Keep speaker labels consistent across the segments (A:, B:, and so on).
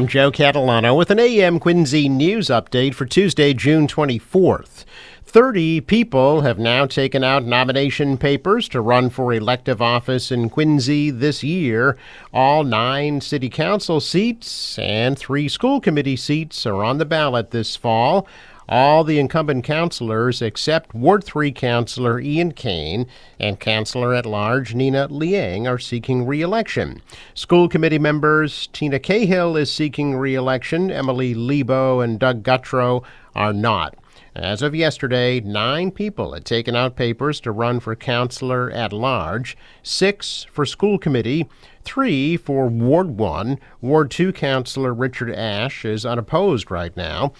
A: I'm Joe Catalano with an AM Quincy news update for Tuesday, June 24th. 30 people have now taken out nomination papers to run for elective office in Quincy this year. All 9 city council seats and 3 school committee seats are on the ballot this fall. All the incumbent councilors except Ward 3 Councilor Ian Kane and Councilor at Large Nina Liang are seeking re-election. School committee members Tina Cahill is seeking re-election. Emily Lebo and Doug Gutrow are not. As of yesterday, 9 people had taken out papers to run for Councilor at Large, 6 for school committee, 3 for Ward 1. Ward 2 Councilor Richard Ashe is unopposed right now.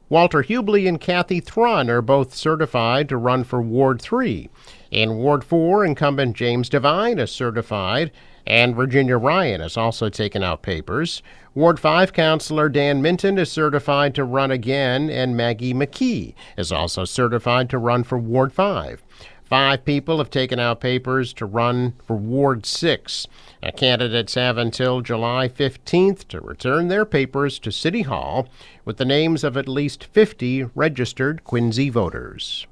A: Walter Hubley and Kathy Thrun are both certified to run for Ward 3. In Ward 4, incumbent James Devine is certified, and Virginia Ryan has also taken out papers. Ward 5 Councilor Dan Minton is certified to run again, and Maggie McKee is also certified to run for Ward 5. 5 people have taken out papers to run for Ward 6. Candidates have until July 15th to return their papers to City Hall with the names of at least 50 registered Quincy voters.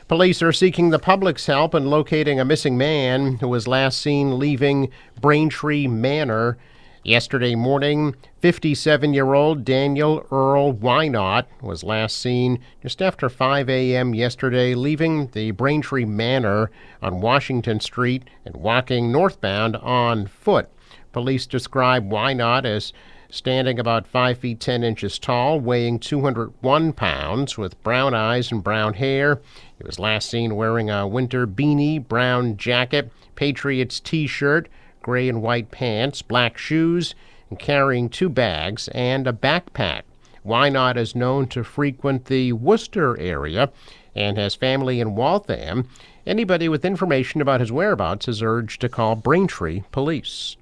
A: Police are seeking the public's help in locating a missing man who was last seen leaving Braintree Manor yesterday morning. 57-year-old Daniel Earl Wynot was last seen just after 5 a.m. yesterday leaving the Braintree Manor on Washington Street and walking northbound on foot. Police describe Wynot as standing about 5 feet 10 inches tall, weighing 201 pounds, with brown eyes and brown hair. He was last seen wearing a winter beanie, brown jacket, Patriots t-shirt, gray and white pants, black shoes, and carrying 2 bags and a backpack. Wynot is known to frequent the Worcester area and has family in Waltham. Anybody with information about his whereabouts is urged to call Braintree Police.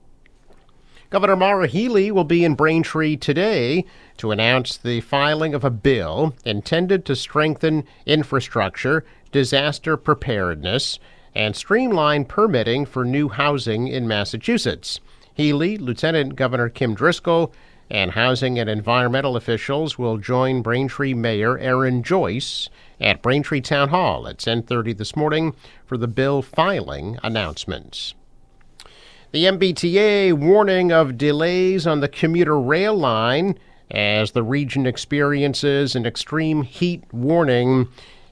A: Governor Maura Healey will be in Braintree today to announce the filing of a bill intended to strengthen infrastructure, disaster preparedness, and streamline permitting for new housing in Massachusetts. Healey, Lieutenant Governor Kim Driscoll, and housing and environmental officials will join Braintree Mayor Aaron Joyce at Braintree Town Hall at 10:30 this morning for the bill filing announcements. The MBTA warning of delays on the commuter rail line as the region experiences an extreme heat warning.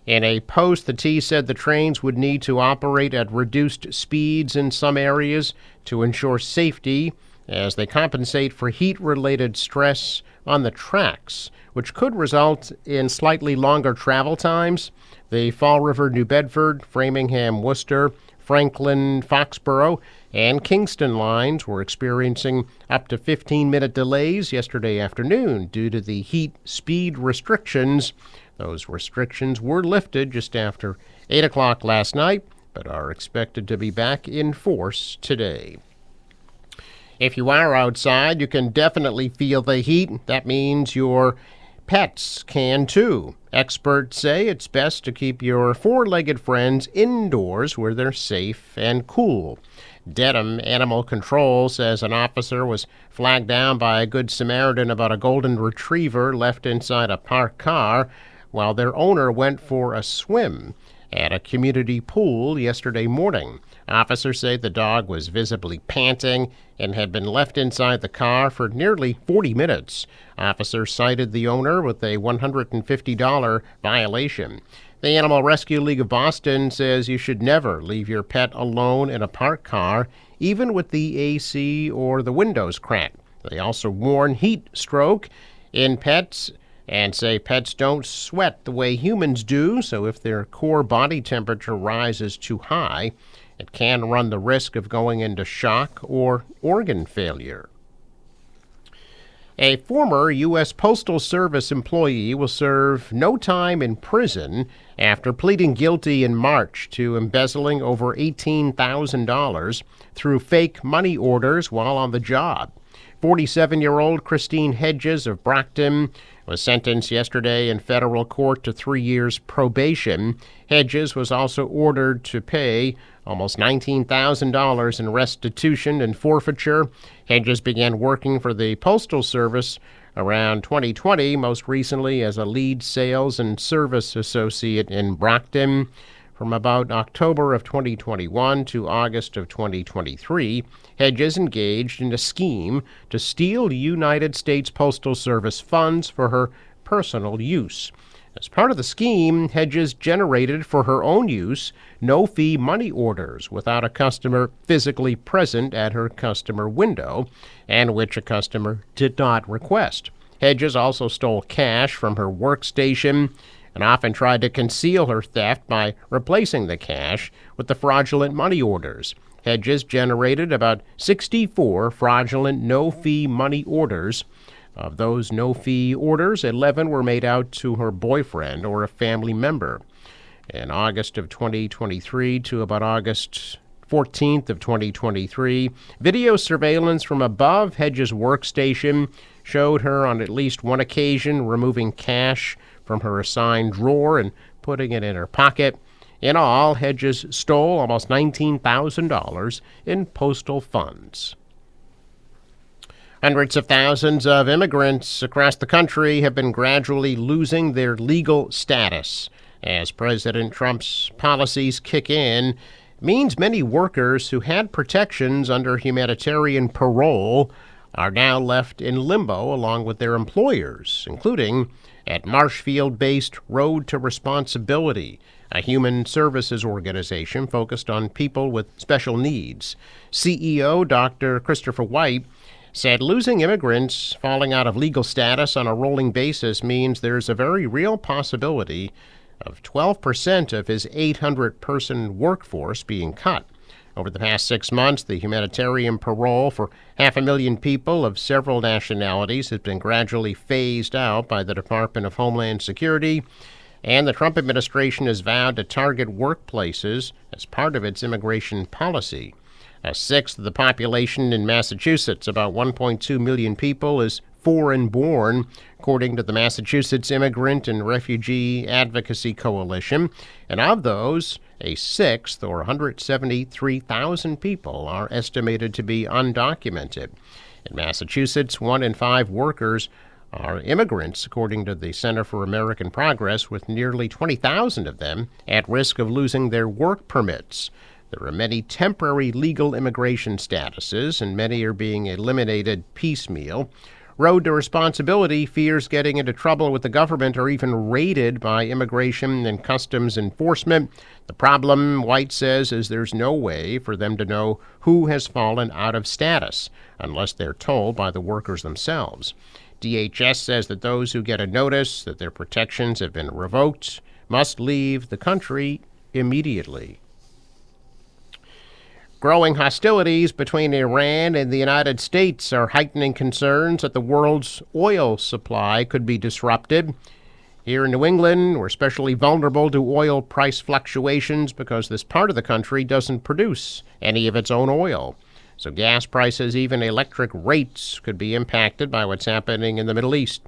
A: In a post, the T said the trains would need to operate at reduced speeds in some areas to ensure safety as they compensate for heat-related stress on the tracks, which could result in slightly longer travel times. The Fall River, New Bedford, Framingham, Worcester, Franklin, Foxborough, and Kingston lines were experiencing up to 15-minute delays yesterday afternoon due to the heat speed restrictions. Those restrictions were lifted just after 8 o'clock last night, but are expected to be back in force today. If you are outside, you can definitely feel the heat. That means your pets can too. Experts say it's best to keep your 4-legged friends indoors where they're safe and cool. Dedham Animal Control says an officer was flagged down by a Good Samaritan about a golden retriever left inside a parked car while their owner went for a swim at a community pool yesterday morning. Officers say the dog was visibly panting and had been left inside the car for nearly 40 minutes. Officers cited the owner with a $150 violation. The Animal Rescue League of Boston says you should never leave your pet alone in a parked car, even with the AC or the windows cracked. They also warn heat stroke in pets and say pets don't sweat the way humans do, so if their core body temperature rises too high, it can run the risk of going into shock or organ failure. A former U.S. Postal Service employee will serve no time in prison after pleading guilty in March to embezzling over $18,000 through fake money orders while on the job. 47-year-old Christine Hedges of Brockton was sentenced yesterday in federal court to 3 years probation. Hedges was also ordered to pay almost $19,000 in restitution and forfeiture. Hedges began working for the Postal Service around 2020, most recently as a lead sales and service associate in Brockton. From about October of 2021 to August of 2023, Hedges engaged in a scheme to steal United States Postal Service funds for her personal use. As part of the scheme, Hedges generated for her own use no-fee money orders without a customer physically present at her customer window, and which a customer did not request. Hedges also stole cash from her workstation and often tried to conceal her theft by replacing the cash with the fraudulent money orders. Hedges generated about 64 fraudulent no-fee money orders. Of those no-fee orders, 11 were made out to her boyfriend or a family member. In August of 2023 to about August 14th of 2023, video surveillance from above Hedges' workstation showed her on at least one occasion removing cash from her assigned drawer and putting it in her pocket. In all, Hedges stole almost $19,000 in postal funds. Hundreds of thousands of immigrants across the country have been gradually losing their legal status. As President Trump's policies kick in, means many workers who had protections under humanitarian parole are now left in limbo along with their employers, including at Marshfield-based Road to Responsibility, a human services organization focused on people with special needs. CEO Dr. Christopher White said losing immigrants falling out of legal status on a rolling basis means there's a very real possibility of 12% of his 800-person workforce being cut. Over the past 6 months, the humanitarian parole for 500,000 people of several nationalities has been gradually phased out by the Department of Homeland Security, and the Trump administration has vowed to target workplaces as part of its immigration policy. A sixth of the population in Massachusetts, about 1.2 million people, is foreign-born, according to the Massachusetts Immigrant and Refugee Advocacy Coalition. And of those, a sixth, or 173,000 people, are estimated to be undocumented. In Massachusetts, 1 in 5 workers are immigrants, according to the Center for American Progress, with nearly 20,000 of them at risk of losing their work permits. There are many temporary legal immigration statuses, and many are being eliminated piecemeal. Road to Responsibility fears getting into trouble with the government or even raided by Immigration and Customs Enforcement. The problem, White says, is there's no way for them to know who has fallen out of status unless they're told by the workers themselves. DHS says that those who get a notice that their protections have been revoked must leave the country immediately. Growing hostilities between Iran and the United States are heightening concerns that the world's oil supply could be disrupted. Here in New England, we're especially vulnerable to oil price fluctuations because this part of the country doesn't produce any of its own oil. So gas prices, even electric rates, could be impacted by what's happening in the Middle East.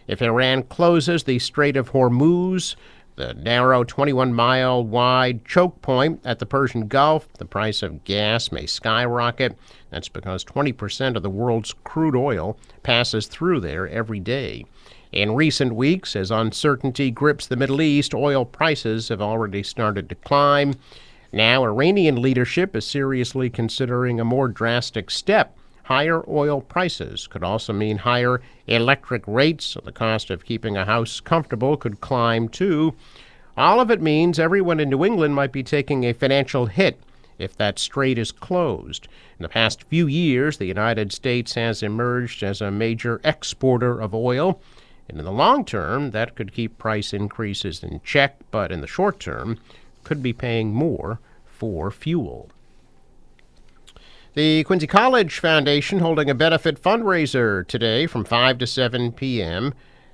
A: If Iran closes the Strait of Hormuz, the narrow 21-mile wide choke point at the Persian Gulf, the price of gas may skyrocket. That's because 20% of the world's crude oil passes through there every day. In recent weeks, as uncertainty grips the Middle East, oil prices have already started to climb. Now, Iranian leadership is seriously considering a more drastic step. Higher oil prices could also mean higher electric rates, so the cost of keeping a house comfortable could climb too. All of it means everyone in New England might be taking a financial hit if that strait is closed. In the past few years, the United States has emerged as a major exporter of oil, and in the long term, that could keep price increases in check, but in the short term, could be paying more for fuel. The Quincy College Foundation holding a benefit fundraiser today from 5 to 7 p.m.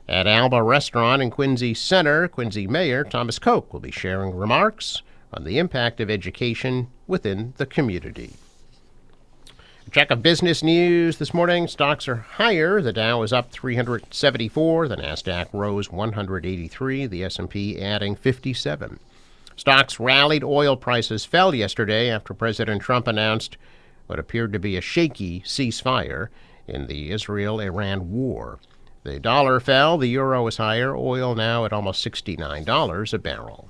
A: at Alba Restaurant in Quincy Center. Quincy Mayor Thomas Koch will be sharing remarks on the impact of education within the community. Check of business news this morning. Stocks are higher. The Dow is up 374. The Nasdaq rose 183. The S&P adding 57. Stocks rallied. Oil prices fell yesterday after President Trump announced what appeared to be a shaky ceasefire in the Israel-Iran war. The dollar fell. The euro is higher. Oil now at almost $69 a barrel.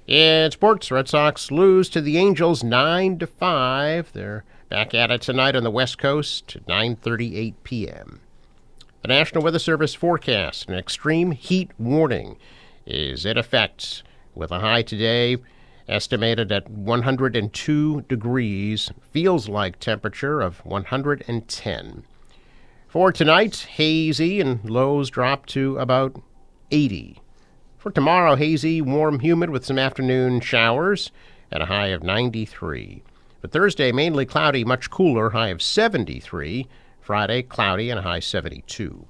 A: In sports, Red Sox lose to the Angels 9-5. They're back at it tonight on the West Coast at 9:38 p.m. The National Weather Service forecast an extreme heat warning is in effect, with a high today estimated at 102 degrees, feels like temperature of 110. For tonight, hazy and lows drop to about 80. For tomorrow, hazy, warm, humid with some afternoon showers at a high of 93. For Thursday, mainly cloudy, much cooler, high of 73. Friday, cloudy and a high 72.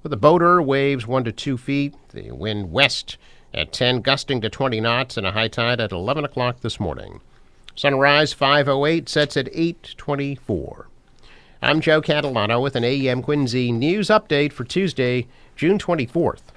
A: For the boater, waves 1 to 2 feet. The wind west at 10, gusting to 20 knots, and a high tide at 11 o'clock this morning. Sunrise 5:08, sets at 8:24. I'm Joe Catalano with an AM Quincy news update for Tuesday, June 24th.